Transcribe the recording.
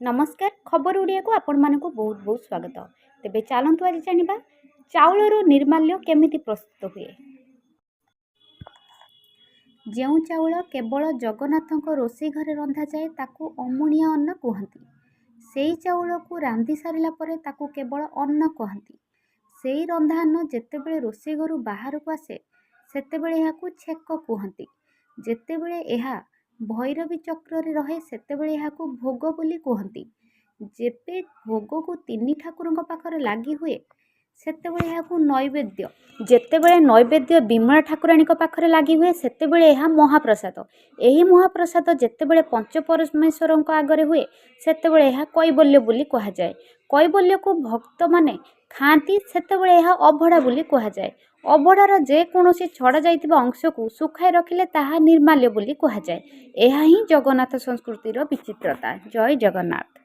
नमस्कार खबर ओडिया को आपण मानक बहुत बहुत स्वागत। तेबे चलतु आज जानिबा चाउलर निर्माल्य केमिति प्रस्तुत हुए। ଯେଉଁ ଚାଉଳ କେବଳ ଜଗନ୍ନାଥଙ୍କ ରୋଷେଇ ଘରେ ରନ୍ଧାଯାଏ ତାକୁ ଅମୁଣିଆ ଅନ୍ନ କୁହନ୍ତି। ସେଇ ଚାଉଳକୁ ରାନ୍ଧି ସାରିଲା ପରେ ତାକୁ କେବଳ ଅନ୍ନ କହନ୍ତି। ସେଇ ରନ୍ଧା ଅନ୍ନ ଯେତେବେଳେ ରୋଷେଇ ଘରୁ ବାହାରକୁ ଆସେ ସେତେବେଳେ ଏହାକୁ ଛେକ କୁହନ୍ତି। ଯେତେବେଳେ ଏହା ଭୈରବୀ ଚକ୍ରରେ ରହେ ସେତେବେଳେ ଏହାକୁ ଭୋଗ ବୋଲି କୁହନ୍ତି। ଯେବେ ଭୋଗକୁ ତିନି ଠାକୁରଙ୍କ ପାଖରେ ଲାଗି ହୁଏ ସେତେବେଳେ ଏହାକୁ ନୈବେଦ୍ୟ। ଯେତେବେଳେ ନୈବେଦ୍ୟ ବିମଳା ଠାକୁରାଣୀଙ୍କ ପାଖରେ ଲାଗି हुए ସେତେବେଳେ ଏହା ମହାପ୍ରସାଦ। ଏହି ମହାପ୍ରସାଦ ଯେତେବେଳେ ପଞ୍ଚପରମେଶ୍ୱରଙ୍କ ଆଗରେ ହୁଏ ସେତେବେଳେ ଏହା କୈବଲ୍ୟ ବୋଲି କୁହାଯାଏ। କୈବଲ୍ୟକୁ ଭକ୍ତମାନେ ଖାଆନ୍ତି ସେତେବେଳେ ଏହା ଅଭଡ଼ା ବୋଲି କୁହାଯାଏ। ଅଭଡ଼ାର ଯେକୌଣସି ଛଡ଼ା ଯାଇଥିବା ଅଂଶକୁ ଶୁଖାଇ ରଖିଲେ ତାହା ନିର୍ମାଲ୍ୟ ବୋଲି କୁହାଯାଏ। ଏହା ହିଁ ଜଗନ୍ନାଥ ସଂସ୍କୃତିର ବିଚିତ୍ରତା। ଜୟ ଜଗନ୍ନାଥ।